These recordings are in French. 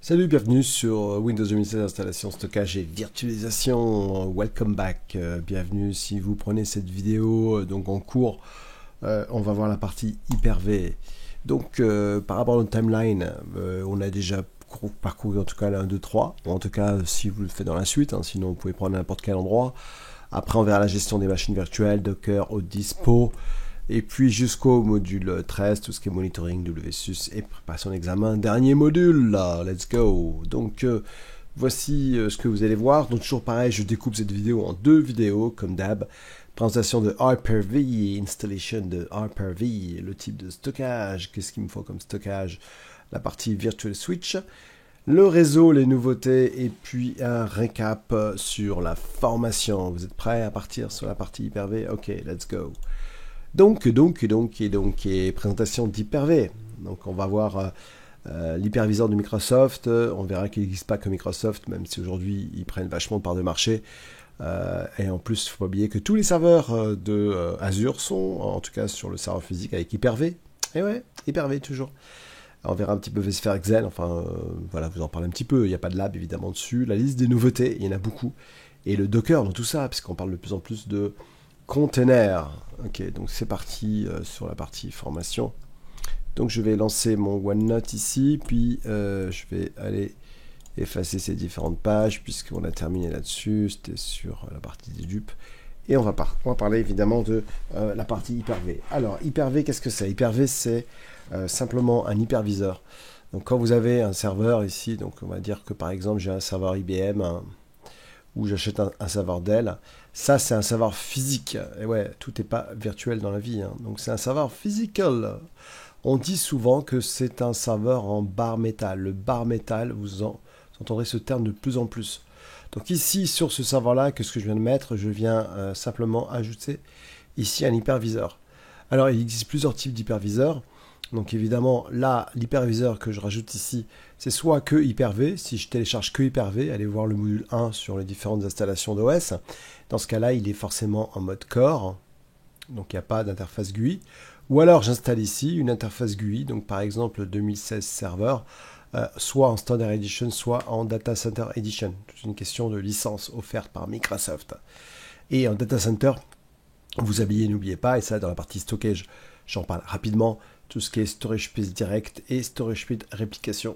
Salut, bienvenue sur Windows 2016 installation, stockage et virtualisation. Welcome back. Bienvenue si vous prenez cette vidéo donc en cours. On va voir la partie Hyper-V. Donc par rapport à notre timeline, on a déjà parcouru en tout cas la 1, 2, 3. Ou en tout cas si vous le faites dans la suite, hein, sinon vous pouvez prendre n'importe quel endroit. Après on verra la gestion des machines virtuelles, Docker, au dispo. Et puis jusqu'au module 13, tout ce qui est monitoring, WSUS et préparation d'examen. Dernier module, là, let's go. Donc voici ce que vous allez voir. Donc toujours pareil, je découpe cette vidéo en deux vidéos, comme d'hab. Présentation de Hyper-V, installation de Hyper-V, le type de stockage, qu'est-ce qu'il me faut comme stockage, la partie Virtual Switch, le réseau, les nouveautés, et puis un récap sur la formation. Vous êtes prêts à partir sur la partie Hyper-V? Ok, let's go. Donc, présentation d'Hyper-V. Donc, on va voir l'hyperviseur de Microsoft. On verra qu'il n'existe pas que Microsoft, même si aujourd'hui, ils prennent vachement de part de marché. Et en plus, il ne faut pas oublier que tous les serveurs de Azure sont, en tout cas, sur le serveur physique avec Hyper-V. Et ouais, Hyper-V toujours. On verra un petit peu vSphere Excel. Enfin, voilà, vous en parlez un petit peu. Il n'y a pas de lab, évidemment, dessus. La liste des nouveautés, il y en a beaucoup. Et le Docker dans tout ça, puisqu'on parle de plus en plus de container. Ok, donc c'est parti sur la partie formation. Donc je vais lancer mon OneNote ici, puis je vais aller effacer ces différentes pages, puisqu'on a terminé là-dessus, c'était sur la partie des dupes. Et on va parler évidemment de la partie Hyper-V. Alors, Hyper-V, qu'est-ce que c'est? Hyper-V, c'est simplement un hyperviseur. Donc quand vous avez un serveur ici, donc on va dire que par exemple j'ai un serveur IBM, où j'achète un serveur Dell. Ça, c'est un serveur physique. Et ouais, tout n'est pas virtuel dans la vie. Hein. Donc, c'est un serveur physical. On dit souvent que c'est un serveur en bar métal. Le bar métal, vous entendrez ce terme de plus en plus. Donc, ici, sur ce serveur-là, qu'est-ce que je viens de mettre? Je viens simplement ajouter ici un hyperviseur. Alors, il existe plusieurs types d'hyperviseurs. Donc évidemment, là, l'hyperviseur que je rajoute ici, c'est soit que Hyper-V. Si je télécharge que Hyper-V, allez voir le module 1 sur les différentes installations d'OS. Dans ce cas-là, il est forcément en mode core. Donc il n'y a pas d'interface GUI. Ou alors j'installe ici une interface GUI, donc par exemple 2016 serveur, soit en Standard Edition, soit en Data Center Edition. C'est une question de licence offerte par Microsoft. Et en Data Center, vous habillez, n'oubliez pas, et ça dans la partie stockage, j'en parle rapidement, tout ce qui est Storage Space Direct et Storage Space Réplication,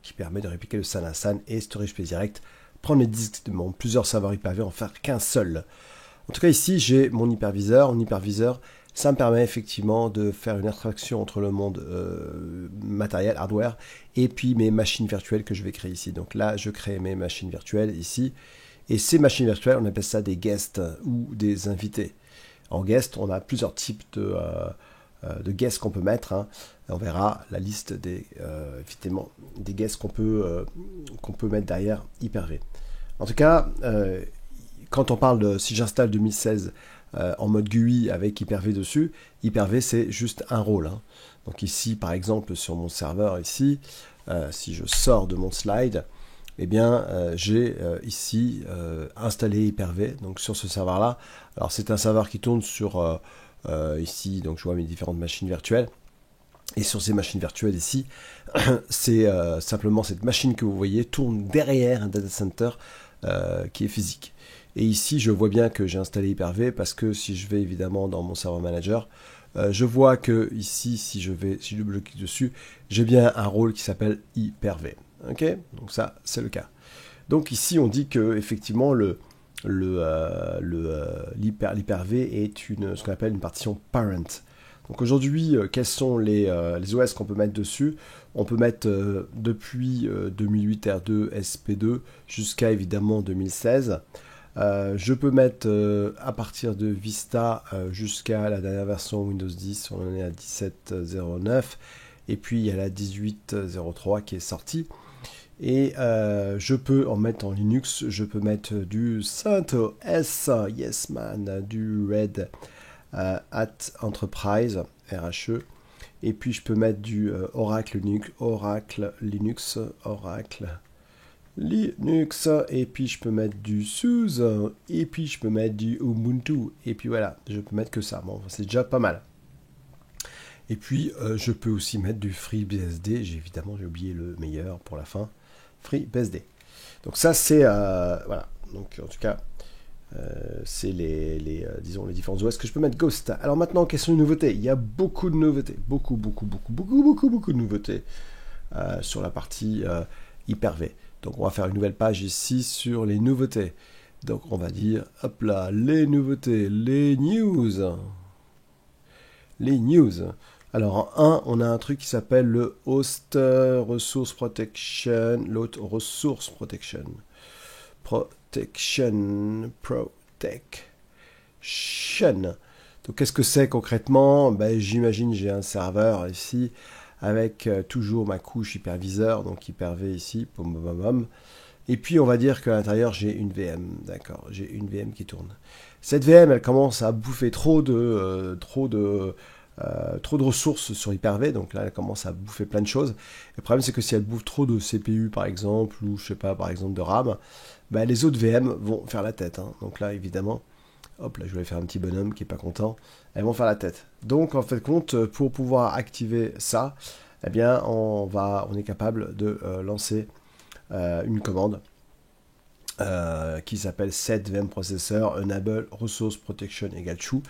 qui permet de répliquer le SAN à SAN et Storage Space Direct, prendre les disques de plusieurs serveurs Hyper-V, en faire qu'un seul. En tout cas, ici, j'ai mon hyperviseur. Mon hyperviseur, ça me permet effectivement de faire une abstraction entre le monde matériel, hardware, et puis mes machines virtuelles que je vais créer ici. Donc là, je crée mes machines virtuelles ici. Et ces machines virtuelles, on appelle ça des guests ou des invités. En guest, on a plusieurs types de guests qu'on peut mettre. Hein. On verra la liste des, effectivement, des guests qu'on peut mettre derrière Hyper-V. En tout cas, quand on parle de, si j'installe 2016 en mode GUI avec Hyper-V dessus, Hyper-V c'est juste un rôle. Hein. Donc ici, par exemple, sur mon serveur ici, si je sors de mon slide, eh bien, j'ai ici installé Hyper-V, donc sur ce serveur-là. Alors, c'est un serveur qui tourne sur ici, donc je vois mes différentes machines virtuelles. Et sur ces machines virtuelles ici, c'est simplement cette machine que vous voyez tourne derrière un data center qui est physique. Et ici, je vois bien que j'ai installé Hyper-V parce que si je vais évidemment dans mon serveur manager, je vois que ici, si je double-clique dessus, j'ai bien un rôle qui s'appelle Hyper-V. Ok, donc ça, c'est le cas. Donc ici, on dit que effectivement l'Hyper-V est ce qu'on appelle une partition parent. Donc aujourd'hui, quels sont les OS qu'on peut mettre dessus? On peut mettre depuis 2008 R2, SP2 jusqu'à évidemment 2016. Je peux mettre à partir de Vista jusqu'à la dernière version Windows 10, on en est à 17.09. Et puis il y a la 18.03 qui est sortie. Et je peux en mettre en Linux, je peux mettre du CentOS, yes man, du Red Hat Enterprise, RHE. Et puis je peux mettre du Oracle Linux, et puis je peux mettre du SUSE, et puis je peux mettre du Ubuntu, et puis voilà, je peux mettre que ça. Bon, c'est déjà pas mal. Et puis, je peux aussi mettre du FreeBSD. Évidemment, j'ai oublié le meilleur pour la fin. FreeBSD. Donc ça, c'est... voilà. Donc, en tout cas, c'est disons, les différents OS que je peux mettre Ghost. Alors maintenant, question de nouveautés. Il y a beaucoup de nouveautés. Beaucoup de nouveautés sur la partie Hyper-V. Donc, on va faire une nouvelle page ici sur les nouveautés. Donc, on va dire, hop là, les nouveautés, les news. Les news. Alors, en 1, on a un truc qui s'appelle le Host Resource Protection. L'autre Resource Protection. Protection. Donc, qu'est-ce que c'est concrètement? Ben, j'imagine j'ai un serveur ici avec toujours ma couche hyperviseur, donc Hyper-V ici, et puis on va dire qu'à l'intérieur j'ai une VM, d'accord, j'ai une VM qui tourne. Cette VM, elle commence à bouffer trop de ressources sur Hyper-V, donc là elle commence à bouffer plein de choses. Le problème c'est que si elle bouffe trop de CPU par exemple, ou je sais pas, par exemple de RAM, ben, les autres VM vont faire la tête, hein. Donc là évidemment, hop là je vais faire un petit bonhomme qui est pas content, elles vont faire la tête. Donc en fait compte, pour pouvoir activer ça, eh bien on est capable de lancer une commande qui s'appelle set VM processor enable resource protection égale true.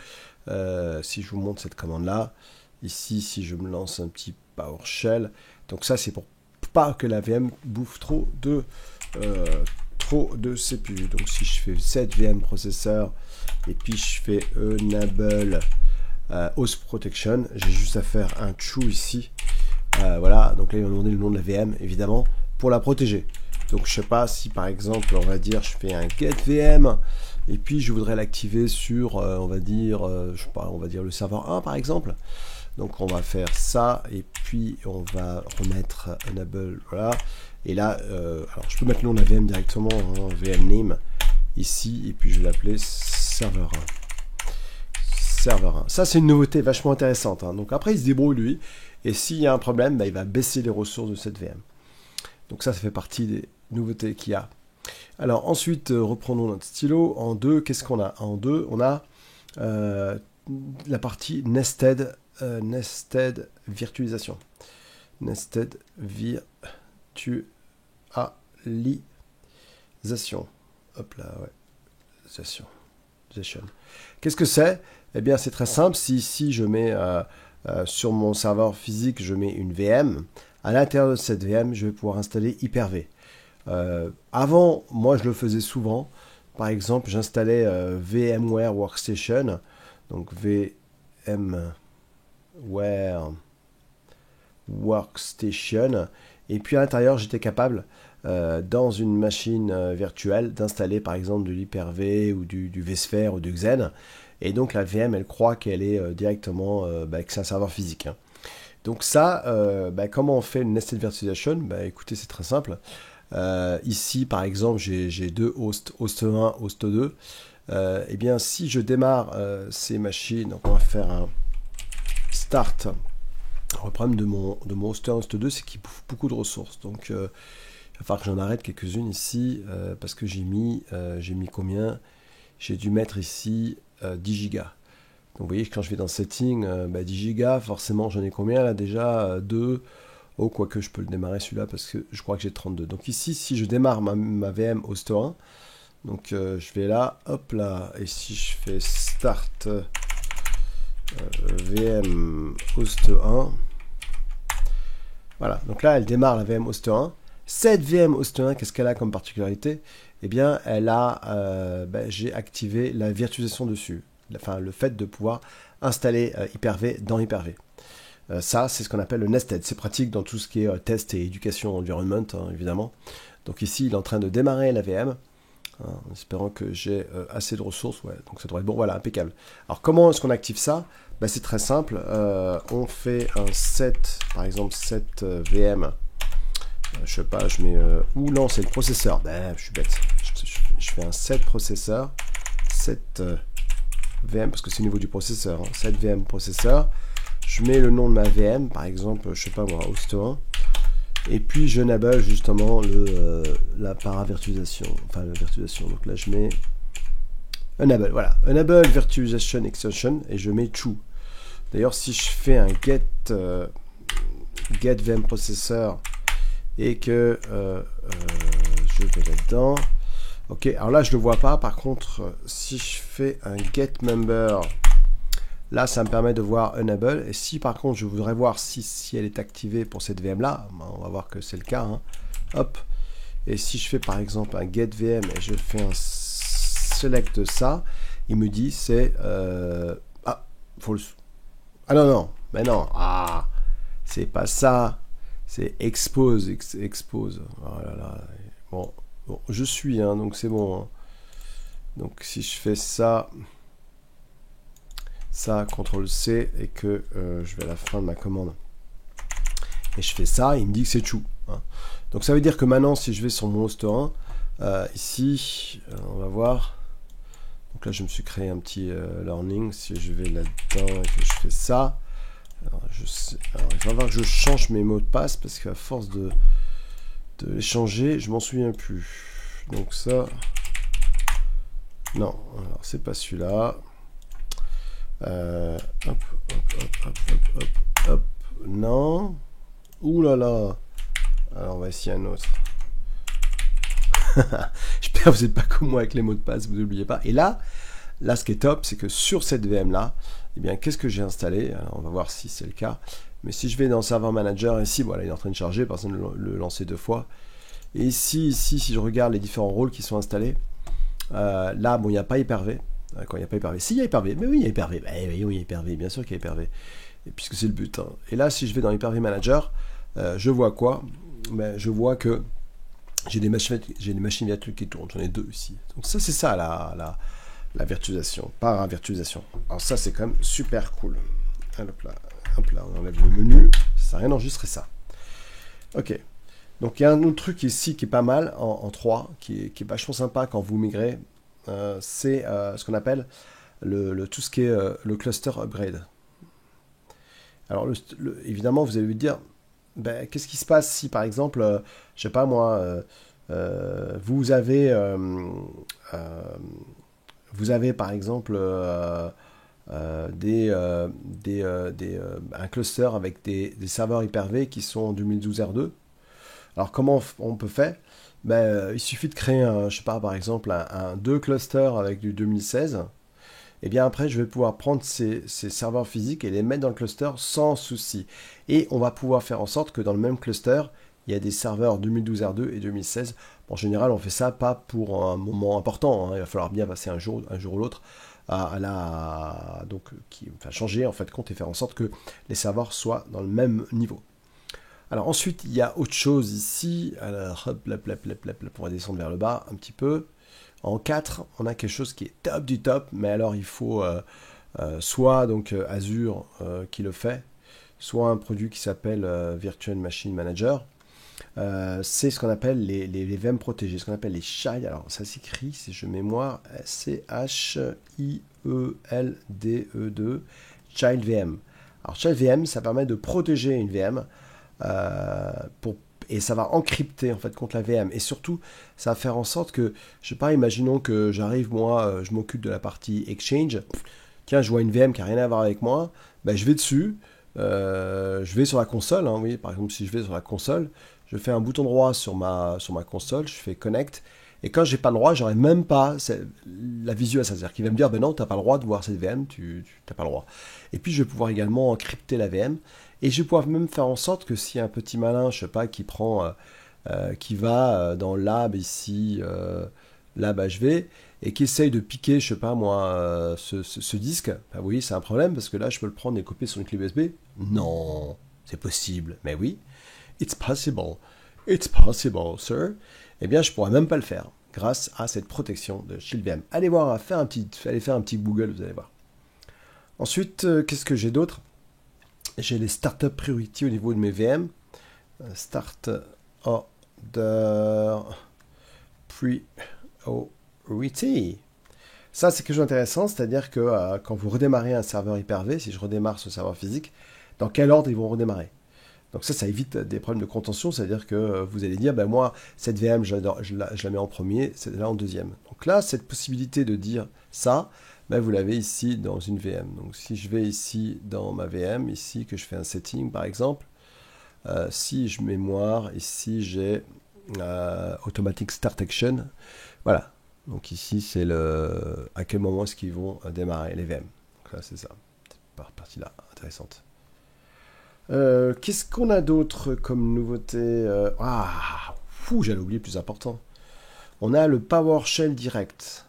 Si je vous montre cette commande là, ici si je me lance un petit PowerShell, donc ça c'est pour pas que la VM bouffe trop de CPU. Donc si je fais set VM processor et puis je fais enable host protection, j'ai juste à faire un true ici. Voilà, donc là il va me demander le nom de la VM évidemment pour la protéger. Donc je sais pas si par exemple on va dire je fais un get VM et puis je voudrais l'activer sur on va dire je sais pas, on va dire le serveur 1 par exemple. Donc on va faire ça et puis on va remettre enable, voilà. Et là alors je peux mettre le nom de la VM directement, hein, VM name ici, et puis je vais l'appeler serveur 1. Serveur 1. Ça c'est une nouveauté vachement intéressante, hein. Donc après il se débrouille lui, et s'il y a un problème, bah, il va baisser les ressources de cette VM. Donc ça fait partie des nouveautés qu'il y a. Alors ensuite, reprenons notre stylo. En 2, qu'est-ce qu'on a? En 2, on a la partie nested virtualisation. Nested virtualisation. Hop là, ouais. Qu'est-ce que c'est? Eh bien, c'est très simple. Si ici, je mets sur mon serveur physique, je mets une VM. À l'intérieur de cette VM, je vais pouvoir installer Hyper-V. Avant, moi, je le faisais souvent. Par exemple, j'installais VMware Workstation. Donc, VMware Workstation. Et puis, à l'intérieur, j'étais capable, dans une machine virtuelle, d'installer, par exemple, de l'Hyper-V ou du vSphere ou du Xen. Et donc, la VM, elle croit qu'elle est directement, que c'est un serveur physique, hein. Donc ça, comment on fait une nested virtualization? Écoutez, c'est très simple. Ici, par exemple, j'ai deux hosts, host 1, host 2. Eh bien, si je démarre ces machines, donc on va faire un start. Alors, le problème de mon host 1, host 2, c'est qu'il bouffe beaucoup de ressources. Donc, il va falloir que j'en arrête quelques-unes ici, parce que j'ai mis combien? J'ai dû mettre ici 10 gigas. Donc vous voyez que quand je vais dans Setting, 10 gigas, forcément j'en ai combien là déjà? 2. Oh, quoique je peux le démarrer celui-là parce que je crois que j'ai 32. Donc ici, si je démarre ma VM host 1, donc je vais là, hop là, et si je fais Start VM host 1, voilà, donc là elle démarre la VM host 1. Cette VM host 1, qu'est-ce qu'elle a comme particularité? Eh bien, elle a, j'ai activé la virtualisation dessus. Enfin, le fait de pouvoir installer Hyper-V dans Hyper-V. Ça, c'est ce qu'on appelle le nested. C'est pratique dans tout ce qui est test et éducation environment, hein, évidemment. Donc ici, il est en train de démarrer la VM, hein, en espérant que j'ai assez de ressources. Ouais, donc ça devrait être bon. Voilà, impeccable. Alors, comment est-ce qu'on active ça? C'est très simple. On fait un set, par exemple, set VM. Je sais pas, je mets... où lancer le processeur? Je suis bête. Je fais un set processeur. Set... VM, parce que c'est au niveau du processeur, hein. Set VM processeur, je mets le nom de ma VM, par exemple, je sais pas moi, host 1, et puis je enable justement la paravirtualisation, enfin la virtualisation, donc là je mets enable, voilà, enable virtualization extension, et je mets true. D'ailleurs, si je fais un get VM processor et que je vais là-dedans, ok, alors là je le vois pas. Par contre, si je fais un get member, là ça me permet de voir enable. Et si par contre je voudrais voir si elle est activée pour cette VM là, ben, on va voir que c'est le cas, hein. Hop, et si je fais par exemple un get VM et je fais un select de ça, il me dit c'est false. Ah non non, mais non, ah c'est pas ça, c'est expose. Oh là là. Bon, je suis, hein, donc c'est bon, hein. Donc si je fais ça, CTRL C, et que je vais à la fin de ma commande et je fais ça, il me dit que c'est true, hein. Donc ça veut dire que maintenant si je vais sur mon host 1, ici on va voir, donc là je me suis créé un petit learning. Si je vais là-dedans et que je fais ça, alors, il va falloir que je change mes mots de passe parce qu'à force de les changer, je m'en souviens plus. Donc ça, non, alors c'est pas celui-là. Hop, non. Ouh là là. Alors on va essayer un autre. J'espère que vous n'êtes pas comme moi avec les mots de passe, vous n'oubliez pas. Et là, ce qui est top, c'est que sur cette VM là, eh bien, qu'est-ce que j'ai installé? Alors, on va voir si c'est le cas. Mais si je vais dans Server Manager, ici, voilà, il est en train de charger, personne ne le lancer 2 fois. Et ici, si je regarde les différents rôles qui sont installés, là, bon, il n'y a pas Hyper-V. Quand il n'y a pas Hyper-V, si, il y a Hyper-V, mais oui, il y a Hyper-V. Oui, il y a Hyper-V, bien sûr qu'il y a Hyper-V. Et puisque c'est le but, hein. Et là, si je vais dans Hyper-V Manager, je vois quoi? Ben, je vois que j'ai des machines virtuelles qui tournent. J'en ai 2 ici. Donc ça, c'est ça, la virtualisation, par virtualisation. Alors ça, c'est quand même super cool. Hop là, on enlève le menu. Ça sert à rien d'enregistrer ça. Ok. Donc il y a un autre truc ici qui est pas mal en 3, qui est vachement sympa quand vous migrez. C'est ce qu'on appelle tout ce qui est le cluster upgrade. Alors évidemment, vous allez vous dire, ben, qu'est-ce qui se passe si par exemple, je sais pas moi, vous avez par exemple un cluster avec des serveurs Hyper-V qui sont en 2012 R2. Alors comment on peut faire? Ben, il suffit de créer je sais pas, par exemple deux clusters avec du 2016. Et bien après je vais pouvoir prendre ces serveurs physiques et les mettre dans le cluster sans souci. Et on va pouvoir faire en sorte que dans le même cluster, il y a des serveurs 2012 R2 et 2016. En général, on fait ça pas pour un moment important, hein. Il va falloir bien passer un jour ou l'autre changer en fait compte et faire en sorte que les serveurs soient dans le même niveau. Alors ensuite, il y a autre chose ici. Alors hop, on va descendre vers le bas un petit peu. En 4, on a quelque chose qui est top du top, mais alors il faut soit donc Azure qui le fait, soit un produit qui s'appelle Virtual Machine Manager. C'est ce qu'on appelle les VM protégés, ce qu'on appelle les child. Alors ça s'écrit, si je mémoire, CHIELDE2, child VM. Alors child VM, ça permet de protéger une VM et ça va encrypter en fait contre la VM. Et surtout, ça va faire en sorte que, je sais pas, imaginons que j'arrive, moi, je m'occupe de la partie Exchange. Tiens, je vois une VM qui n'a rien à voir avec moi. Ben, je vais dessus. Je vais sur la console, hein, oui, par exemple, si je vais sur la console, je fais un bouton droit sur ma console, je fais Connect, et quand j'ai pas le droit, j'aurai même pas la visualisation, c'est-à-dire qu'il va me dire, ben non, t'as pas le droit de voir cette VM, tu t'as pas le droit. Et puis je vais pouvoir également encrypter la VM, et je vais pouvoir même faire en sorte que s'il y a un petit malin, je sais pas, qui va dans Lab ici, Lab HV, et qui essaye de piquer, je sais pas moi, ce disque, bah oui, c'est un problème, parce que là, je peux le prendre et le copier sur une clé USB. Non, c'est possible, mais oui. It's possible, sir. Eh bien, je pourrais même pas le faire, grâce à cette protection de Shield VM. Allez voir, allez faire un petit Google, vous allez voir. Ensuite, qu'est-ce que j'ai d'autre? J'ai les Startup Priority au niveau de mes VM. Start Order Priority. Ça, c'est quelque chose d'intéressant, c'est-à-dire que quand vous redémarrez un serveur Hyper-V, si je redémarre ce serveur physique, dans quel ordre ils vont redémarrer? Donc ça évite des problèmes de contention, c'est-à-dire que vous allez dire, ben moi, cette VM, je la mets en premier, celle-là en deuxième. Donc là, cette possibilité de dire ça, ben, vous l'avez ici dans une VM. Donc si je vais ici dans ma VM, ici que je fais un setting par exemple, si je mémoire, ici j'ai Automatic Start Action, voilà. Donc ici c'est le à quel moment est-ce qu'ils vont démarrer les VM. Donc là c'est ça, cette partie-là, intéressante. Qu'est-ce qu'on a d'autre comme nouveauté? J'allais oublier le plus important. On a le PowerShell Direct.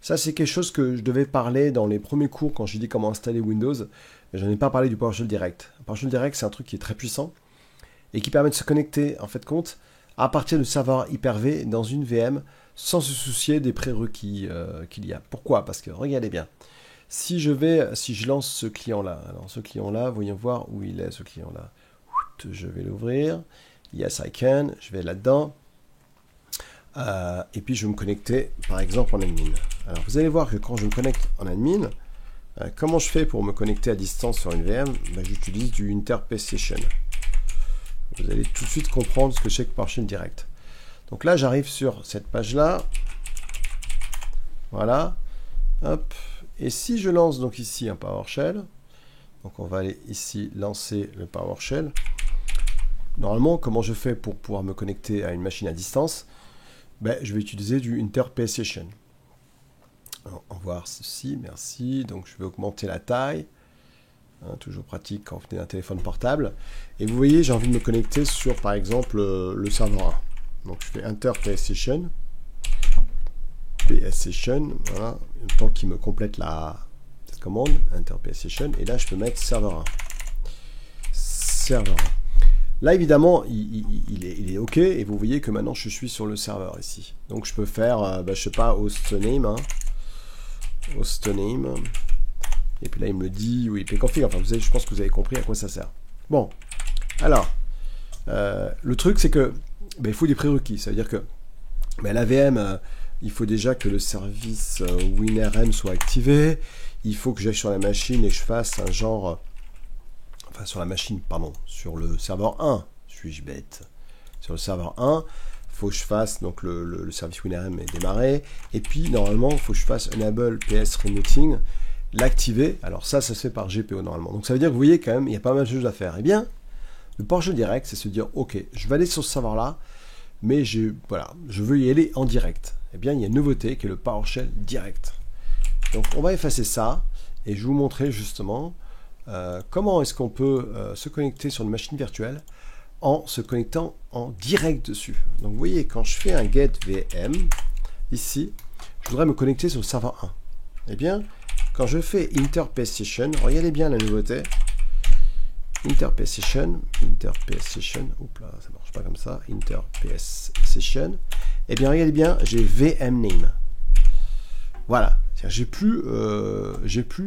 Ça, c'est quelque chose que je devais parler dans les premiers cours quand j'ai dit comment installer Windows. Mais je n'en ai pas parlé du PowerShell Direct. PowerShell Direct, c'est un truc qui est très puissant et qui permet de se connecter, en fait, compte, à partir du serveur Hyper-V dans une VM sans se soucier des prérequis qu'il y a. Pourquoi? Parce que, regardez bien, si je lance ce client-là, alors ce client-là, voyons voir où il est, ce client-là. Je vais l'ouvrir. Yes, I can. Je vais là-dedans. Et puis je vais me connecter par exemple en admin. Alors vous allez voir que quand je me connecte en admin, comment je fais pour me connecter à distance sur une VM? J'utilise du Inter-PCSession. Vous allez tout de suite comprendre ce que c'est que PowerShell Direct. Donc là j'arrive sur cette page là. Voilà. Hop. Et si je lance donc ici un PowerShell, donc on va aller ici lancer le PowerShell. Normalement, comment je fais pour pouvoir me connecter à une machine à distance? Je vais utiliser du Inter-PCSession. On va voir ceci, merci. Donc je vais augmenter la taille. Toujours pratique quand vous venez d'un téléphone portable. Et vous voyez, j'ai envie de me connecter sur, par exemple, le serveur 1. Donc je fais Inter-PCSession. PSSession, voilà, le temps qu'il me complète cette commande, Inter-PCSession. Et là, je peux mettre serveur 1. Serveur 1. Là, évidemment, il est OK, et vous voyez que maintenant, je suis sur le serveur ici. Donc, je peux faire, je sais pas, hostname, hostname, et puis là, il me le dit, oui, ipconfig, enfin, je pense que vous avez compris à quoi ça sert. Bon, alors, le truc, c'est que, il faut des prérequis, ça veut dire que, la VM, il faut déjà que le service WinRM soit activé, il faut que j'aille sur la machine et que je fasse un genre... sur la machine, pardon, sur le serveur 1, suis-je bête? Sur le serveur 1, il faut que je fasse, donc le service WinRM est démarré, et puis normalement, il faut que je fasse Enable PS Rebooting, l'activer, alors ça se fait par GPO normalement. Donc ça veut dire que vous voyez quand même, il y a pas mal de choses à faire. Eh bien, le PowerShell Direct, c'est se dire, ok, je vais aller sur ce serveur-là, mais je veux y aller en direct. Eh bien, il y a une nouveauté qui est le PowerShell Direct. Donc on va effacer ça, et je vais vous montrer justement comment est-ce qu'on peut se connecter sur une machine virtuelle en se connectant en direct dessus. Donc vous voyez, quand je fais un get VM, ici, je voudrais me connecter sur le serveur 1. Eh bien, quand je fais Inter-PCSession, regardez bien la nouveauté, Inter-PCSession, oups là, ça marche pas comme ça, Inter-PCSession, eh bien regardez bien, j'ai VM name. Voilà, j'ai plus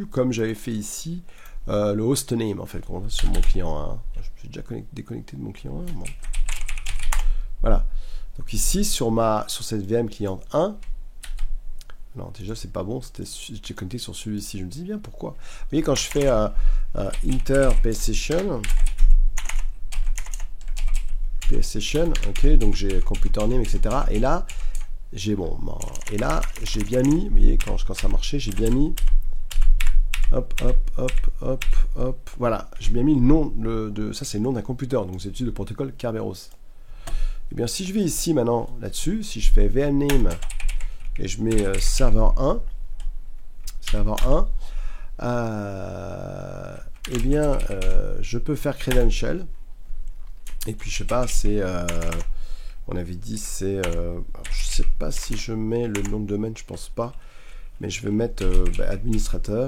comme j'avais fait ici, le hostname en fait, sur mon client 1. Je suis déjà déconnecté de mon client 1. Bon. Voilà. Donc ici, sur cette VM client 1, non, déjà c'est pas bon, j'étais connecté sur celui-ci. Je me dis bien pourquoi. Vous voyez, quand je fais Inter-PCSession, ok, donc j'ai computer name, etc. Et là, j'ai bien mis, vous voyez, quand ça marchait, j'ai bien mis hop, voilà, j'ai bien mis le nom ça c'est le nom d'un computer, donc c'est le protocole Kerberos. Et bien si je vais ici maintenant là-dessus, si je fais vmname et je mets serveur 1, eh bien je peux faire credential, et puis je sais pas, c'est on avait dit c'est je sais pas si je mets le nom de domaine, je pense pas, mais je vais mettre administrateur,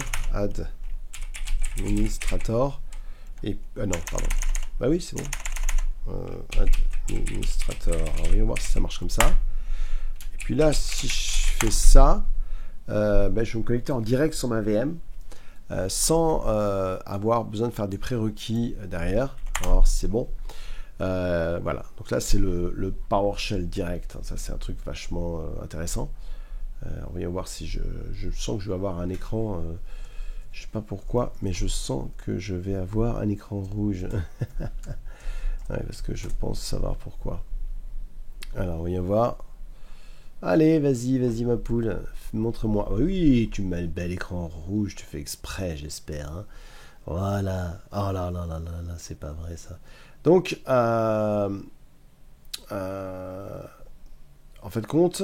administrator, et non, pardon, bah oui, c'est bon, administrateur. Alors, voyons voir si ça marche comme ça. Et puis là, si je fais ça, je vais me connecter en direct sur ma VM, sans avoir besoin de faire des prérequis derrière. Alors, c'est bon. Voilà, donc là, c'est le PowerShell Direct. Ça, c'est un truc vachement intéressant. On va voir si je sens que je vais avoir un écran, je sais pas pourquoi, mais je sens que je vais avoir un écran rouge. Ouais, parce que je pense savoir pourquoi. Alors, on va voir. Allez, vas-y, vas-y ma poule, montre-moi. Oui, tu mets le bel écran rouge, tu fais exprès, j'espère. Hein. Voilà. Oh là là là là là, c'est pas vrai ça. Donc, euh, en fait compte,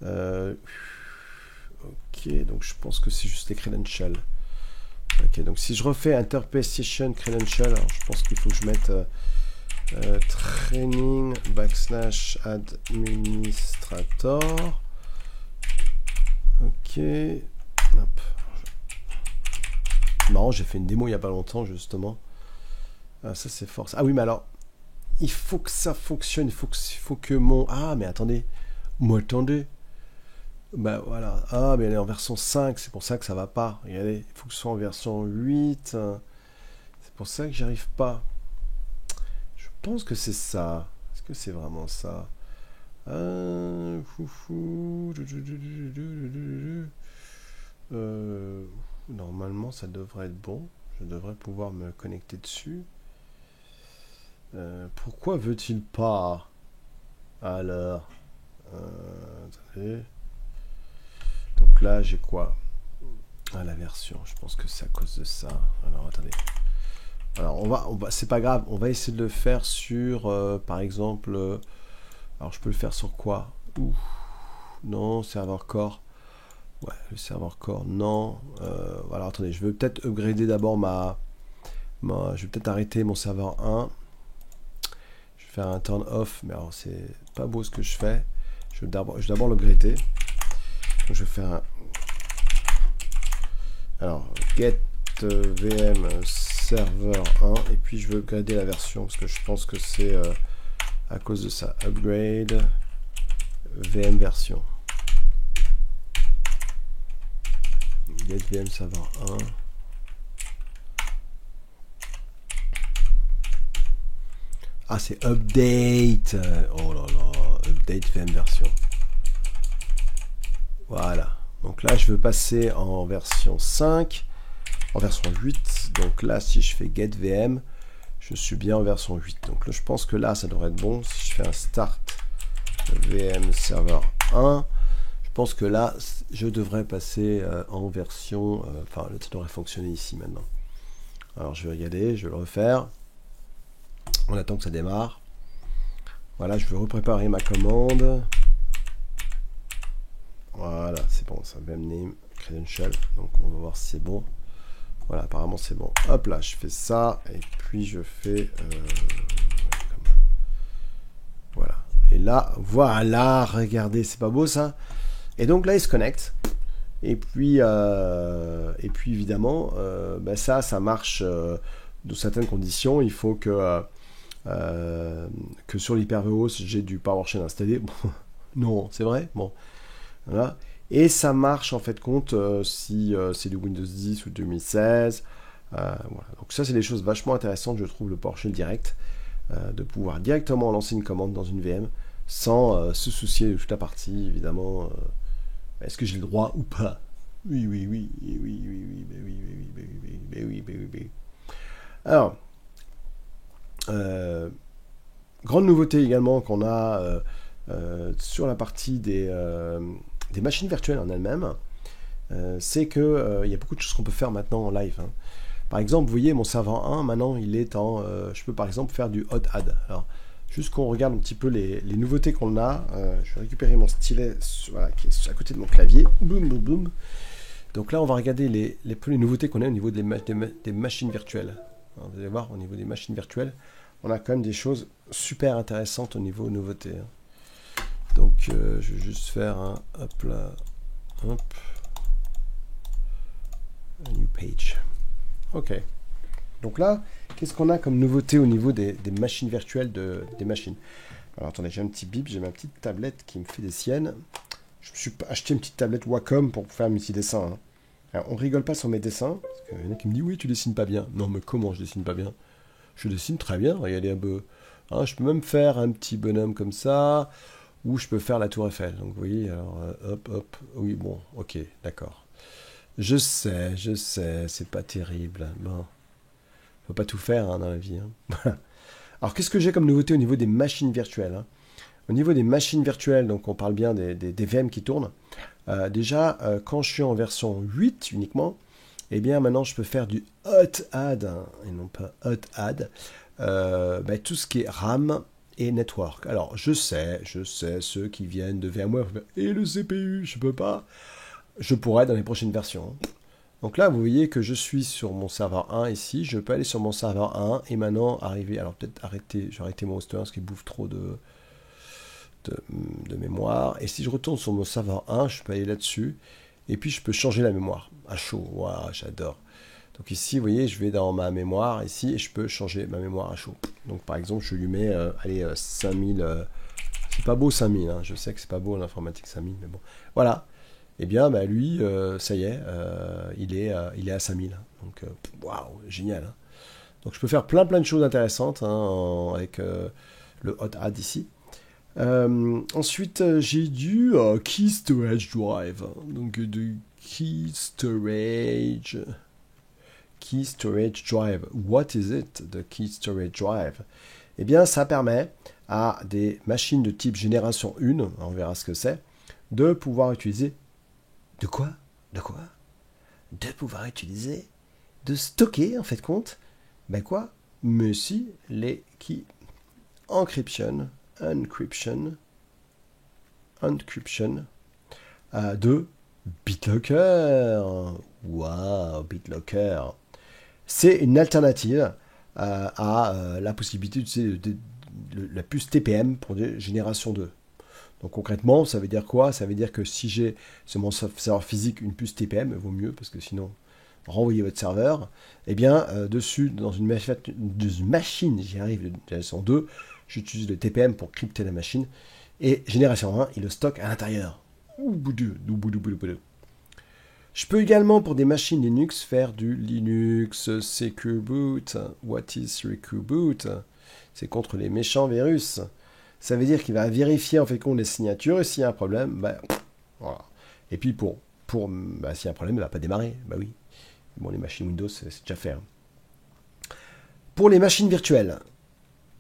euh, ok, donc je pense que c'est juste les credentials. Ok, donc si je refais interpretation credential, alors je pense qu'il faut que je mette training backslash administrator. Ok. Hop. Marrant, j'ai fait une démo il y a pas longtemps justement. Ah, ça c'est fort. Ah oui, mais alors, il faut que ça fonctionne. Il faut que mon. Ah, mais attendez. Moi, attendez. Bah voilà. Ah, mais elle est en version 5, c'est pour ça que ça va pas. Regardez, il faut que ce soit en version 8. C'est pour ça que j'y arrive pas. Je pense que c'est ça. Est-ce que c'est vraiment ça? Foufou. Normalement, ça devrait être bon. Je devrais pouvoir me connecter dessus. Pourquoi veut-il pas? Alors, attendez. Donc là, j'ai quoi? Ah, la version. Je pense que c'est à cause de ça. Alors, attendez. Alors, c'est pas grave. On va essayer de le faire sur, par exemple. Alors, je peux le faire sur quoi? Ouh, non, serveur core. Ouais, le serveur core, non. Voilà, attendez. Je vais peut-être upgrader d'abord je vais peut-être arrêter mon serveur 1. Je vais faire un turn off, mais alors c'est pas beau ce que je fais. Je vais d'abord l'upgrader. Donc je vais faire un. Alors, get VM serveur 1, et puis je veux upgrader la version parce que je pense que c'est à cause de ça. Upgrade VM version. Get VM serveur 1. Ah, c'est update. Oh là là, update VM version. Voilà. Donc là, je veux passer en version 5, en version 8. Donc là, si je fais get VM, je suis bien en version 8. Donc là, je pense que là, ça devrait être bon. Si je fais un start VM serveur 1, je pense que là, je devrais passer en version. Enfin, ça devrait fonctionner ici maintenant. Alors, je vais regarder, je vais le refaire. On attend que ça démarre. Voilà, je vais repréparer ma commande. Voilà, c'est bon, ça va name credential. Donc on va voir si c'est bon. Voilà, apparemment c'est bon. Hop là, je fais ça et puis je fais voilà. Et là, voilà, regardez, c'est pas beau ça. Et donc là, il se connecte. Et puis évidemment, ben ça marche dans certaines conditions. Il faut que sur l'HyperVO, j'ai du PowerShell installé. Bon, non, c'est vrai. Bon, voilà. Et ça marche en fait compte si c'est du Windows 10 ou 2016. Voilà. Donc ça, c'est des choses vachement intéressantes, je trouve, le PowerShell direct, de pouvoir directement lancer une commande dans une VM sans se soucier de toute la partie, évidemment. Est-ce que j'ai le droit ou pas? Oui, oui, oui, oui, oui, oui, oui, oui, oui, oui, oui, oui, oui, oui. Alors, grande nouveauté également qu'on a sur la partie des machines virtuelles en elles-mêmes, c'est que il y a beaucoup de choses qu'on peut faire maintenant en live. Hein. Par exemple, vous voyez, mon serveur 1, maintenant, il est en... je peux par exemple faire du hot add. Alors, juste qu'on regarde un petit peu les nouveautés qu'on a. Je vais récupérer mon stylet voilà, qui est à côté de mon clavier. Boum, boum, boum. Donc là, on va regarder les nouveautés qu'on a au niveau des machines virtuelles. Alors, vous allez voir, au niveau des machines virtuelles, on a quand même des choses super intéressantes au niveau nouveautés. Hein. Donc, je vais juste faire un... Hop là. Hop. A new page. Ok. Donc là, qu'est-ce qu'on a comme nouveauté au niveau des machines virtuelles des machines? Alors attendez, j'ai un petit bip, j'ai ma petite tablette qui me fait des siennes. Je me suis acheté une petite tablette Wacom pour faire mes petits dessins. Hein. Alors, on rigole pas sur mes dessins, parce qu'il y en a qui me disent oui, tu dessines pas bien. Non, mais comment je dessine pas bien? Je dessine très bien, regardez un peu. Hein, je peux même faire un petit bonhomme comme ça, ou je peux faire la tour Eiffel. Donc vous voyez, alors hop, hop, oui, bon, ok, d'accord. Je sais, c'est pas terrible. Bon, faut pas tout faire hein, dans la vie. Hein. Alors qu'est-ce que j'ai comme nouveauté au niveau des machines virtuelles hein? Au niveau des machines virtuelles, donc on parle bien des VM qui tournent. Déjà, quand je suis en version 8 uniquement, eh bien maintenant je peux faire du hot add, hein, et non pas hot add, tout ce qui est RAM et network. Alors je sais, ceux qui viennent de VMware, et le CPU, je peux pas. Je pourrais dans les prochaines versions. Donc là, vous voyez que je suis sur mon serveur 1 ici, je peux aller sur mon serveur 1 et maintenant arriver, alors peut-être arrêter, je vais arrêter mon hoster parce qu'il bouffe trop de mémoire. Et si je retourne sur mon serveur 1, je peux aller là-dessus et puis je peux changer la mémoire à chaud. Waouh, j'adore. Donc ici, vous voyez, je vais dans ma mémoire ici et je peux changer ma mémoire à chaud. Donc par exemple, je lui mets, allez, 5000, c'est pas beau 5000, hein, je sais que c'est pas beau en informatique 5000, mais bon, voilà. Eh bien, lui, ça y est, il est à 5000. Donc, waouh, génial. Hein. Donc, je peux faire plein de choses intéressantes hein, avec le hot add ici. Ensuite, j'ai du Key Storage Drive. Donc, de Key Storage Drive. What is it, the Key Storage Drive? Eh bien, ça permet à des machines de type génération 1, on verra ce que c'est, de pouvoir utiliser de quoi de pouvoir utiliser, de stocker en fait compte, quoi? Mais si les keys encryption de BitLocker. Waouh, BitLocker. C'est une alternative à la possibilité d'utiliser la puce TPM pour des générations 2. Donc concrètement, ça veut dire quoi? Ça veut dire que si j'ai sur mon serveur physique une puce TPM, il vaut mieux parce que sinon, renvoyez votre serveur. Eh bien, dessus, dans une machine, j'y arrive, de génération 2, j'utilise le TPM pour crypter la machine. Et génération 1, il le stocke à l'intérieur. Je peux également, pour des machines Linux, faire du Linux Secure Boot. What is Secure Boot? C'est contre les méchants virus. Ça veut dire qu'il va vérifier en fait les signatures et s'il y a un problème, voilà. Et puis s'il y a un problème, il ne va pas démarrer. Oui. Bon, les machines Windows, c'est déjà fait. Hein. Pour les machines virtuelles,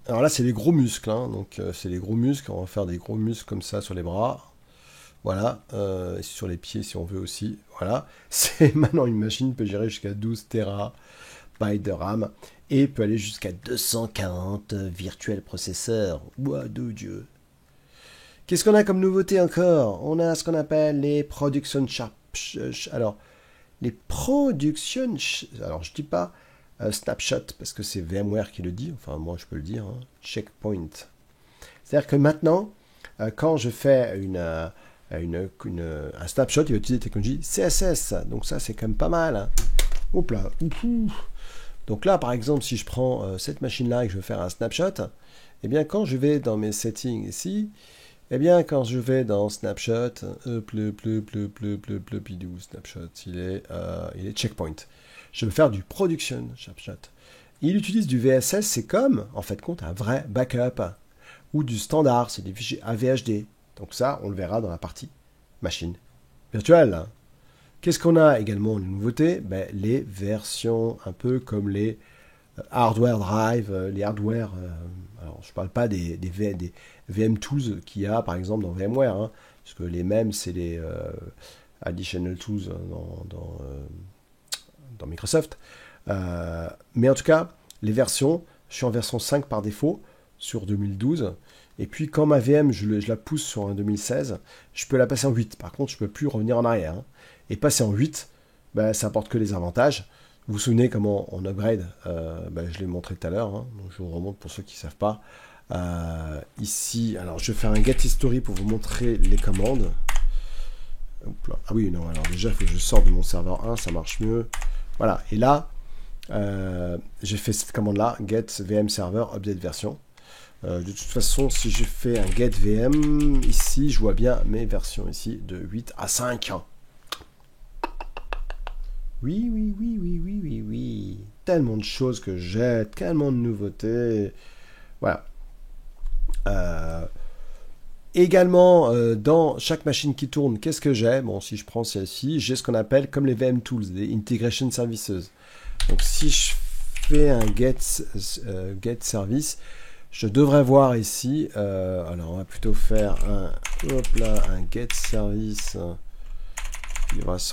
alors là, c'est les gros muscles. Hein, donc, c'est les gros muscles. On va faire des gros muscles comme ça sur les bras. Voilà. Et sur les pieds, si on veut aussi. Voilà. C'est maintenant une machine qui peut gérer jusqu'à 12 TB de RAM. Et peut aller jusqu'à 240 virtuels processeurs. Ouah, de Dieu. Qu'est-ce qu'on a comme nouveauté encore? On a ce qu'on appelle les Production Alors, les Production... Alors, je ne dis pas Snapshot, parce que c'est VMware qui le dit. Enfin, moi, je peux le dire. Hein. Checkpoint. C'est-à-dire que maintenant, quand je fais un snapshot, il va utiliser la technologie CSS. Donc ça, c'est quand même pas mal. Hein. Hop là. Donc là, par exemple, si je prends cette machine-là et que je veux faire un snapshot, eh bien, quand je vais dans mes settings ici, eh bien, quand je vais dans snapshot, snapshot, il est checkpoint. Je veux faire du production snapshot. Il utilise du VSS, c'est comme, en fait, compte un vrai backup, ou du standard, c'est des fichiers AVHD. Donc ça, on le verra dans la partie machine virtuelle. Qu'est-ce qu'on a également de nouveautés? Les versions un peu comme les hardware drive, les hardware. Alors, je ne parle pas des VM tools qu'il y a par exemple dans VMware, hein, parce que les mêmes c'est les additional tools dans Microsoft. Mais en tout cas, les versions, je suis en version 5 par défaut sur 2012. Et puis quand ma VM, je la pousse sur un 2016, je peux la passer en 8. Par contre, je ne peux plus revenir en arrière. Hein. Et passer en 8, ça apporte que les avantages. Vous vous souvenez comment on upgrade je l'ai montré tout à l'heure. Hein. Donc je vous remonte pour ceux qui ne savent pas. Ici, alors je vais faire un get history pour vous montrer les commandes. Ah oui, non, alors déjà, il faut que je sorte de mon serveur 1, ça marche mieux. Voilà, et là, j'ai fait cette commande-là, get VM server update version. De toute façon, si je fais un get VM, ici, je vois bien mes versions ici de 8 à 5. Oui. Tellement de choses que j'ai, tellement de nouveautés. Voilà. Également, dans chaque machine qui tourne, qu'est-ce que j'ai? Bon, si je prends celle-ci, j'ai ce qu'on appelle comme les VM Tools, des Integration Services. Donc, si je fais un get service, je devrais voir ici, alors on va plutôt faire un, hop là, un get service.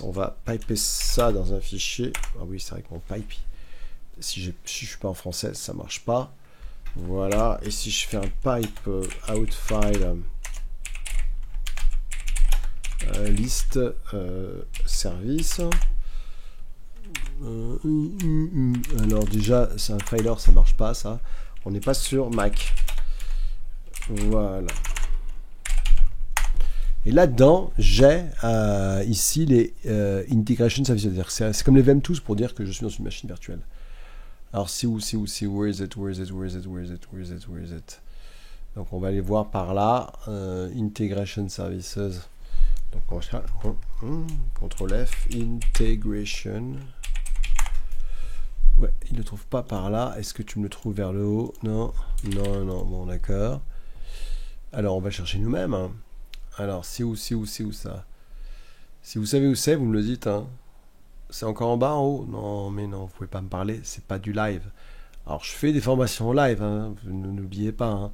On va piper ça dans un fichier. Ah oui, c'est vrai que mon pipe, si je suis pas en français, ça marche pas. Voilà, et si je fais un pipe out file list service. Alors déjà, c'est un filer, ça marche pas ça. On n'est pas sur Mac. Voilà. Et là-dedans, j'ai ici les integration services. C'est comme les VM-Tools pour dire que je suis dans une machine virtuelle. Alors c'est où, where is it, Donc on va aller voir par là, integration services. Donc on va faire CTRL F, integration. Ouais, il ne le trouve pas par là. Est-ce que tu me le trouves vers le haut? Non, bon d'accord. Alors on va chercher nous-mêmes. Hein. Alors c'est où ça? Si vous savez où c'est, vous me le dites. Hein. C'est encore en bas, en haut? Non, mais non, vous pouvez pas me parler, c'est pas du live. Alors je fais des formations en live, hein, n'oubliez pas. Hein.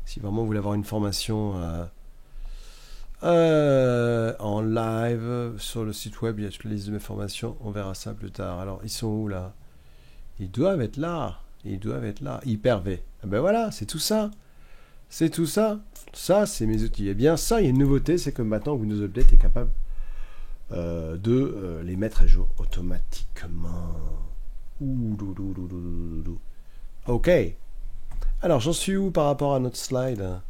Si vraiment vous voulez avoir une formation en live sur le site web, il y a toute la liste de mes formations, on verra ça plus tard. Alors ils sont où là? Ils doivent être là, Hyper-V. Ah ben voilà, c'est tout ça. C'est tout ça. Ça, c'est mes outils. Et bien ça, il y a une nouveauté, c'est que maintenant Windows Update est capable de les mettre à jour automatiquement. Ok. Alors, j'en suis où par rapport à notre slide?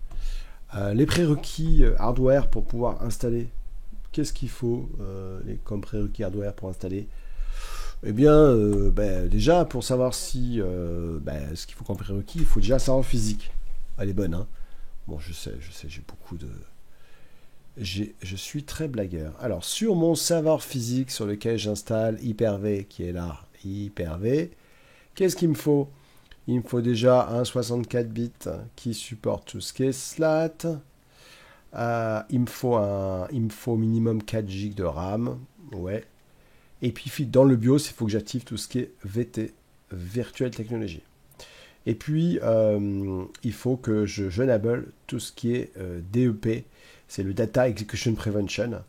Les prérequis hardware pour pouvoir installer. Qu'est-ce qu'il faut comme prérequis hardware pour installer? Eh bien, déjà, pour savoir si ce qu'il faut comme prérequis, il faut déjà savoir physique. Elle est bonne, hein. Bon, je sais, j'ai beaucoup de... Je suis très blagueur. Alors, sur mon serveur physique sur lequel j'installe Hyper-V, qui est là, Hyper-V, qu'est-ce qu'il me faut? Il me faut déjà un 64 bits qui supporte tout ce qui est SLAT. Il me faut minimum 4 Go de RAM. Ouais. Et puis, dans le BIOS, il faut que j'active tout ce qui est VT, Virtual Technology. Et puis, il faut que je enable tout ce qui est DEP, c'est le Data Execution Prevention.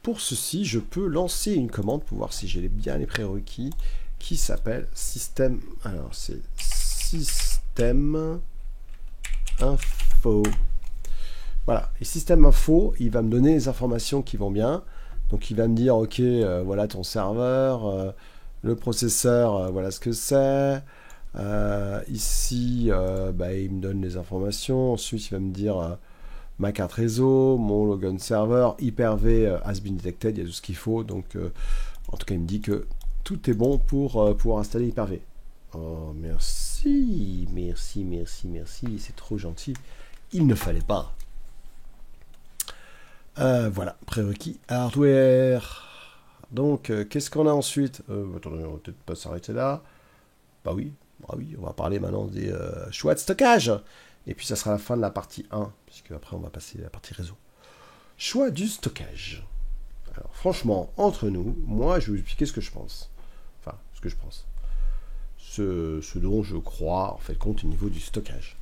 Pour ceci, je peux lancer une commande pour voir si j'ai bien les prérequis, qui s'appelle système. Alors, c'est système info. Voilà, et système info, il va me donner les informations qui vont bien. Donc, il va me dire, ok, voilà ton serveur, le processeur, voilà ce que c'est. Ici, il me donne les informations. Ensuite, il va me dire ma carte réseau, mon logon serveur, Hyper-V has been detected, il y a tout ce qu'il faut. Donc, en tout cas, il me dit que tout est bon pour pouvoir installer Hyper-V. Oh, merci, c'est trop gentil. Il ne fallait pas. Voilà, prérequis hardware. Donc, qu'est-ce qu'on a ensuite? Attendez, on va peut-être pas s'arrêter là. Bah oui. Ah oui, on va parler maintenant des choix de stockage. Et puis ça sera la fin de la partie 1, puisque après on va passer à la partie réseau. Choix du stockage. Alors franchement, entre nous, moi je vais vous expliquer ce que je pense. Enfin, ce que je pense. Ce dont je crois, en fait, compte au niveau du stockage.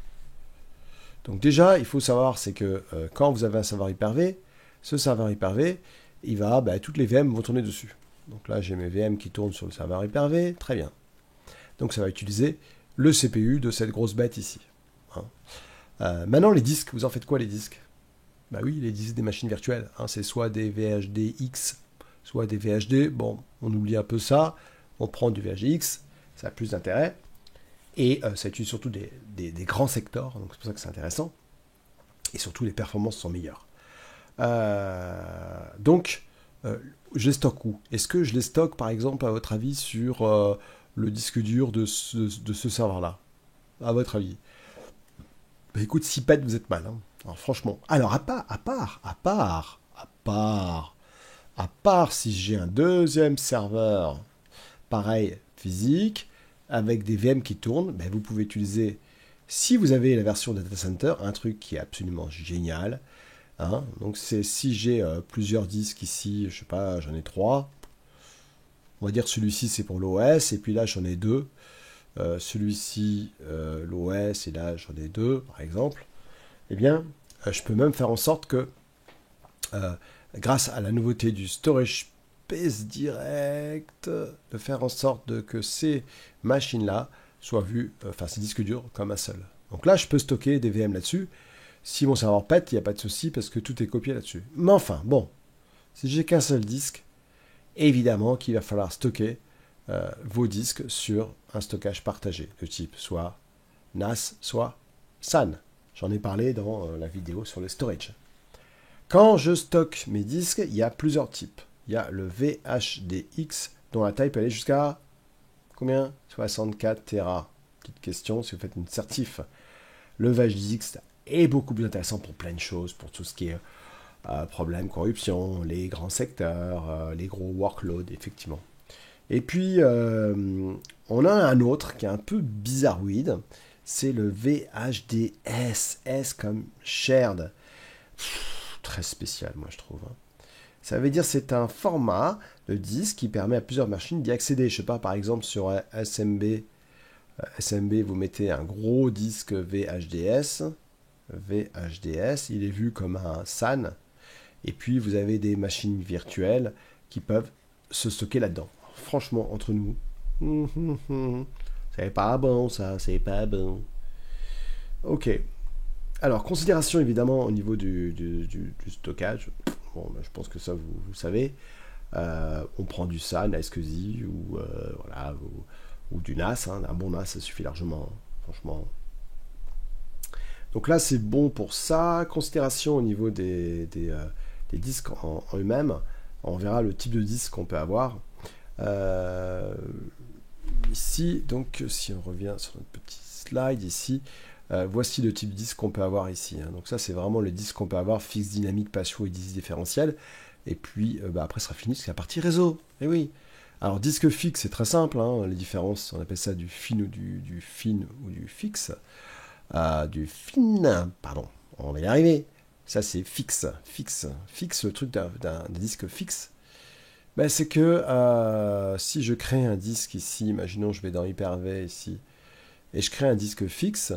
Donc déjà, il faut savoir, c'est que quand vous avez un serveur Hyper-V, ce serveur Hyper-V, il va, toutes les VM vont tourner dessus. Donc là, j'ai mes VM qui tournent sur le serveur Hyper-V, très bien. Donc ça va utiliser le CPU de cette grosse bête ici. Hein. Maintenant les disques, vous en faites quoi les disques? Bah oui, les disques des machines virtuelles. Hein, c'est soit des VHDX, soit des VHD. Bon, on oublie un peu ça. On prend du VHDX, ça a plus d'intérêt. Et ça utilise surtout des grands secteurs, donc c'est pour ça que c'est intéressant. Et surtout les performances sont meilleures. Donc, je les stocke où? Est-ce que je les stocke par exemple à votre avis sur... le disque dur de ce serveur-là, à votre avis? Bah écoute, si pète, vous êtes mal. Hein. Alors franchement, alors à part si j'ai un deuxième serveur, pareil, physique, avec des VM qui tournent, ben vous pouvez utiliser, si vous avez la version Data Center, un truc qui est absolument génial. Hein. Donc c'est si j'ai plusieurs disques ici, je sais pas, j'en ai 3. On va dire celui-ci c'est pour l'OS, et puis là j'en ai 2. celui-ci, l'OS, et là j'en ai deux par exemple, eh bien je peux même faire en sorte que, grâce à la nouveauté du Storage Space Direct, de faire en sorte que ces machines-là soient vues, enfin ces disques durs, comme un seul. Donc là je peux stocker des VM là-dessus. Si mon serveur pète, il n'y a pas de souci parce que tout est copié là-dessus. Mais enfin, bon, si j'ai qu'un seul disque, évidemment qu'il va falloir stocker vos disques sur un stockage partagé, de type soit NAS, soit SAN. J'en ai parlé dans la vidéo sur le storage. Quand je stocke mes disques, il y a plusieurs types. Il y a le VHDX, dont la taille peut aller jusqu'à combien? 64 Tera. Petite question, si vous faites une certif. Le VHDX est beaucoup plus intéressant pour plein de choses, pour tout ce qui est problème, corruption, les grands secteurs, les gros workloads, effectivement. Et puis, on a un autre qui est un peu bizarroïde, c'est le VHDS, S comme shared. Très spécial, moi, je trouve. Ça veut dire c'est un format de disque qui permet à plusieurs machines d'y accéder. Je sais pas, par exemple, sur SMB, vous mettez un gros disque VHDS, il est vu comme un SAN, et puis vous avez des machines virtuelles qui peuvent se stocker là-dedans. Franchement, entre nous, c'est pas bon ça, c'est pas bon. Ok. Alors, considération évidemment au niveau du stockage. Bon, ben, je pense que ça vous savez. On prend du SAN, SCSI ou voilà, ou du NAS. Hein. Un bon NAS, ça suffit largement, franchement. Donc là, c'est bon pour ça. Considération au niveau des disques en eux-mêmes. On verra le type de disque qu'on peut avoir. Ici, donc, si on revient sur notre petit slide ici, voici le type de disque qu'on peut avoir ici. Hein. Donc ça, c'est vraiment le disque qu'on peut avoir, fixe, dynamique, patio et disque différentiel. Et puis, après, ce sera fini, c'est la partie réseau. Et oui. Alors, disque fixe, c'est très simple. Hein. Les différences, on appelle ça du fin ou du fin ou du fixe. Du fin, pardon, on va y arriver. Ça, c'est fixe. Fixe, le truc d'un disque fixe. Ben, c'est que si je crée un disque ici, imaginons je vais dans Hyper-V ici, et je crée un disque fixe,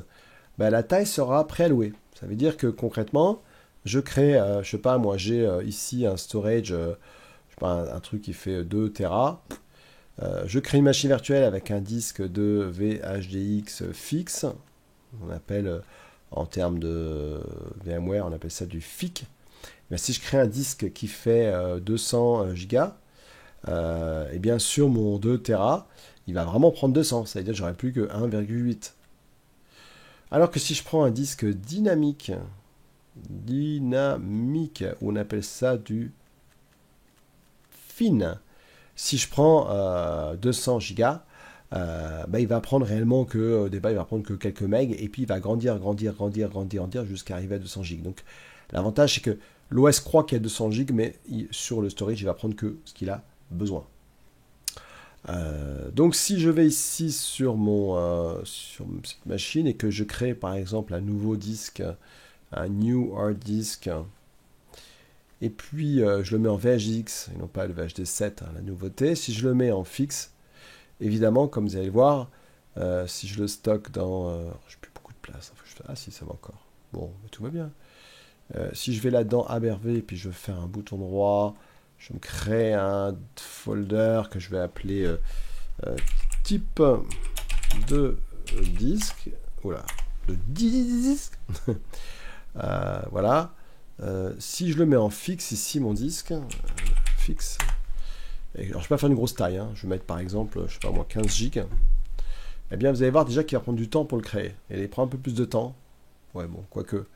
ben, la taille sera préallouée. Ça veut dire que concrètement, je crée, je sais pas, moi j'ai ici un storage, je sais pas, un truc qui fait 2 Tera. Je crée une machine virtuelle avec un disque de VHDX fixe. On appelle, en termes de VMware, on appelle ça du FIC. Ben, si je crée un disque qui fait 200 gigas, et bien sur mon 2 Tera, il va vraiment prendre 200, ça veut dire que j'aurai plus que 1,8. Alors que si je prends un disque dynamique, on appelle ça du fin, si je prends 200 gigas, il va prendre réellement que, au départ, il va prendre que quelques megs, et puis il va grandir jusqu'à arriver à 200 gigs. Donc l'avantage, c'est que l'OS croit qu'il y a 200 gigs, mais sur le storage, il va prendre que ce qu'il a besoin. Donc si je vais ici sur cette machine et que je crée par exemple un nouveau disque, un new hard disk, et puis je le mets en VHDX et non pas le VHD7, hein, la nouveauté, si je le mets en fixe, évidemment comme vous allez le voir, si je le stocke dans... j'ai plus beaucoup de place, ah si ça va encore, bon tout va bien. Si je vais là-dedans ABRV et puis je fais un bouton droit, je me crée un folder que je vais appeler type de disque. Oula, de disque. Voilà. Si je le mets en fixe ici, mon disque, fixe. Alors, je ne vais pas faire une grosse taille. Hein. Je vais mettre par exemple, je sais pas moi, 15 gigs. Eh bien, vous allez voir déjà qu'il va prendre du temps pour le créer. Et il prend un peu plus de temps. Ouais, bon, quoique,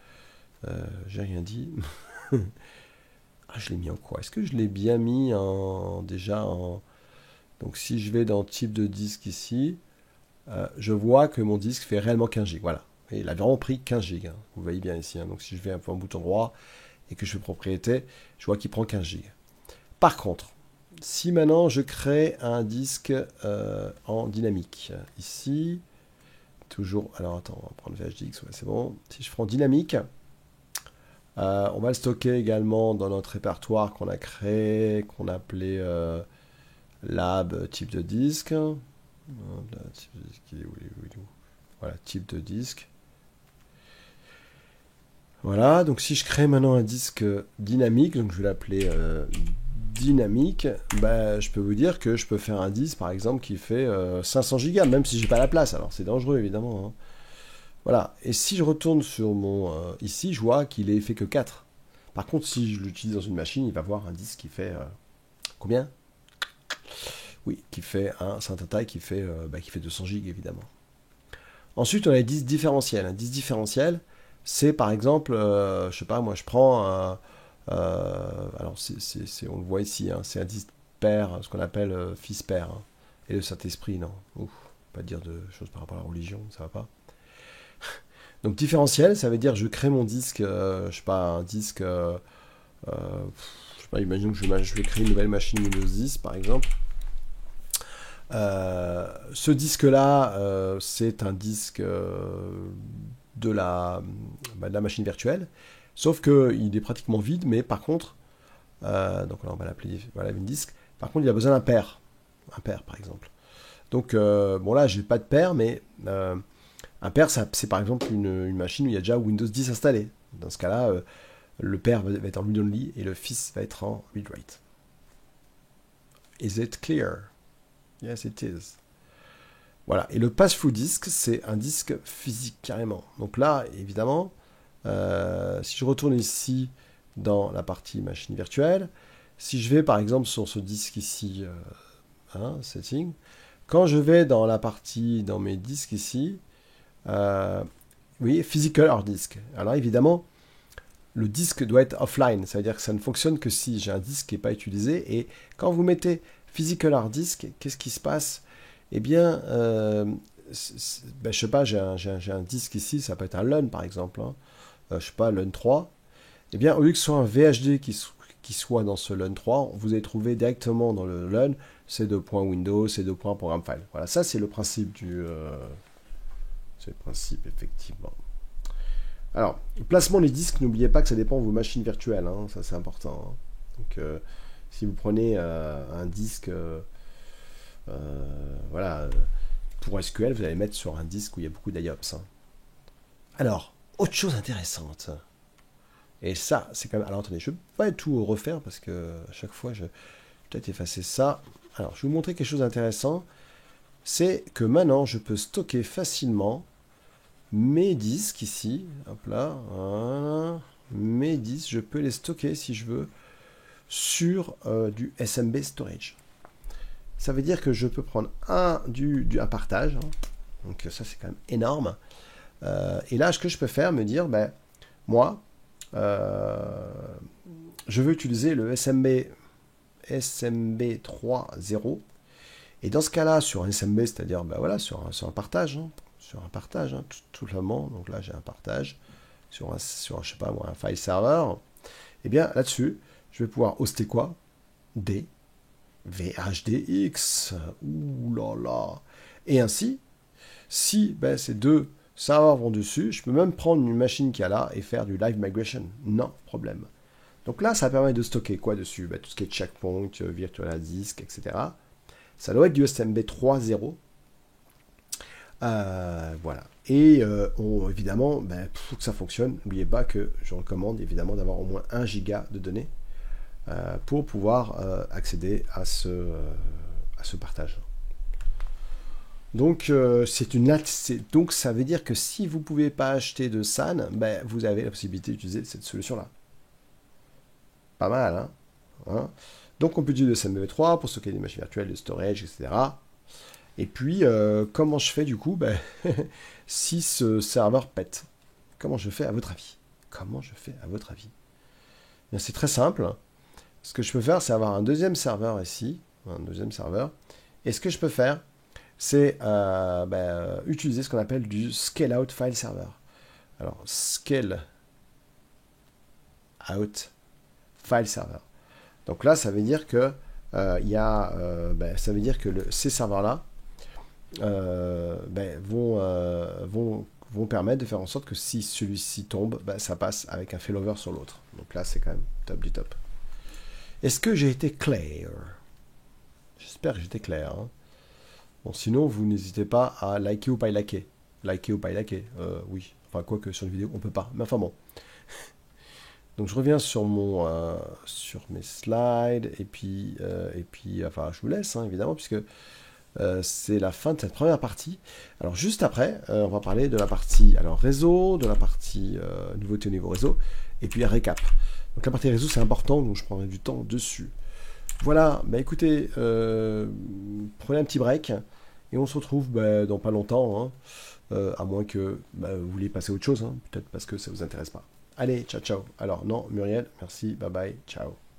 j'ai rien dit. Ah, je l'ai mis en quoi? Est-ce que je l'ai bien mis déjà en... Donc si je vais dans type de disque ici, je vois que mon disque fait réellement 15 gigs. Voilà. Et il a vraiment pris 15 gigs. Hein. Vous voyez bien ici. Hein. Donc si je vais un peu en bouton droit et que je fais propriété, je vois qu'il prend 15 gigs. Par contre, si maintenant je crée un disque en dynamique, ici, toujours... Alors attends, on va prendre VHDX, ouais, c'est bon. Si je prends dynamique... on va le stocker également dans notre répertoire qu'on a créé, qu'on a appelé lab type de disque. Type de disque, il est où, voilà, type de disque. Voilà, donc si je crée maintenant un disque dynamique, donc je vais l'appeler dynamique, bah, je peux vous dire que je peux faire un disque par exemple qui fait 500 Go, même si j'ai pas la place, alors c'est dangereux évidemment. Hein. Voilà, et si je retourne sur mon... ici, je vois qu'il est fait que 4. Par contre, si je l'utilise dans une machine, il va voir un disque qui fait... combien? Oui, qui fait un certain taille qui fait 200 Go évidemment. Ensuite, on a les disques différentiels. Un disque différentiel, c'est par exemple, je sais pas, moi je prends... alors, on le voit ici, hein, c'est un disque pair, ce qu'on appelle fils pair. Hein, et le Saint-Esprit, non. Ouf, pas dire de choses par rapport à la religion, ça va pas. Donc différentiel, ça veut dire je crée mon disque, je sais pas, un disque, je sais pas, imaginons que je vais créer une nouvelle machine Windows 10 par exemple. Ce disque-là, c'est un disque de la machine virtuelle, sauf qu'il est pratiquement vide, mais par contre, donc là on va l'appeler voilà, une disque, par contre il a besoin d'un pair par exemple. Donc bon là j'ai pas de pair, mais un pair c'est par exemple une machine où il y a déjà Windows 10 installé. Dans ce cas-là, le pair va être en read-only et le fils va être en read-write. Is it clear? Yes, it is. Voilà. Et le pass-through disk, c'est un disque physique carrément. Donc là, évidemment, si je retourne ici dans la partie machine virtuelle, si je vais par exemple sur ce disque ici, setting, quand je vais dans la partie, dans mes disques ici, vous voyez, physical hard disk. Alors évidemment, le disque doit être offline, ça veut dire que ça ne fonctionne que si j'ai un disque qui n'est pas utilisé. Et quand vous mettez physical hard disk, qu'est-ce qui se passe? Eh bien, je sais pas, j'ai un disque ici, ça peut être un LUN par exemple, hein, je sais pas, LUN 3. Eh bien, au lieu que ce soit un VHD qui soit dans ce LUN 3, vous allez trouver directement dans le LUN ces deux points Windows, ces deux points programme file. Voilà, ça c'est le principe c'est le principe effectivement. Alors, le placement des disques, n'oubliez pas que ça dépend de vos machines virtuelles, hein, ça c'est important. Hein. Donc, si vous prenez un disque, voilà, pour SQL, vous allez mettre sur un disque où il y a beaucoup d'IOPS. Hein. Alors, autre chose intéressante, et ça, c'est quand même... Alors, attendez, je ne vais pas tout refaire, parce que à chaque fois, je vais peut-être effacer ça. Alors, je vais vous montrer quelque chose d'intéressant, c'est que maintenant, je peux stocker facilement mes disques ici, hop là, voilà. Mes disques, je peux les stocker si je veux sur du SMB storage. Ça veut dire que je peux prendre un partage, hein. Donc ça c'est quand même énorme. Et là, ce que je peux faire, me dire, ben, moi, je veux utiliser le SMB 3.0. Et dans ce cas-là, sur un SMB, c'est-à-dire ben voilà, sur un partage, hein, tout simplement. Donc là, j'ai un partage sur un, je sais pas moi, un file server. Et bien là-dessus, je vais pouvoir hoster quoi? Des VHDX. Ouh là là. Et ainsi, si ben, ces deux serveurs vont dessus, je peux même prendre une machine qui est là et faire du live migration. Non problème. Donc là, ça permet de stocker quoi dessus? Ben, tout ce qui est checkpoint, virtual disk, etc. Ça doit être du SMB 3.0. Voilà. Et évidemment, ben, pour que ça fonctionne, n'oubliez pas que je recommande évidemment d'avoir au moins 1 giga de données pour pouvoir accéder à ce partage. Donc, donc ça veut dire que si vous ne pouvez pas acheter de SAN, ben, vous avez la possibilité d'utiliser cette solution-là. Pas mal, hein. Donc on peut utiliser le SMB3 pour stocker des machines virtuelles, de storage, etc. Et puis, comment je fais du coup ben, si ce serveur pète? Comment je fais à votre avis? Comment je fais à votre avis? C'est très simple. Ce que je peux faire, c'est avoir un deuxième serveur ici. Un deuxième serveur. Et ce que je peux faire, c'est utiliser ce qu'on appelle du scale-out file server. Alors, scale-out file server. Donc là, ça veut dire que ces serveurs-là vont permettre de faire en sorte que si celui-ci tombe, ça passe avec un failover sur l'autre. Donc là, c'est quand même top du top. Est-ce que j'ai été clair? J'espère que j'étais clair. Hein. Bon, sinon, vous n'hésitez pas à liker ou pas liker. Liker ou pas liker, oui. Enfin, quoique sur une vidéo, on peut pas. Mais enfin bon. Donc je reviens sur sur mes slides et puis enfin je vous laisse hein, évidemment puisque c'est la fin de cette première partie. Alors juste après, on va parler de la partie alors réseau, de la partie nouveauté au niveau réseau et puis récap. Donc la partie réseau c'est important donc je prendrai du temps dessus. Voilà, bah écoutez, prenez un petit break et on se retrouve bah, dans pas longtemps, hein, à moins que bah, vous vouliez passer à autre chose, hein, peut-être parce que ça vous intéresse pas. Allez, ciao, ciao. Alors, non, Muriel, merci, bye bye, ciao.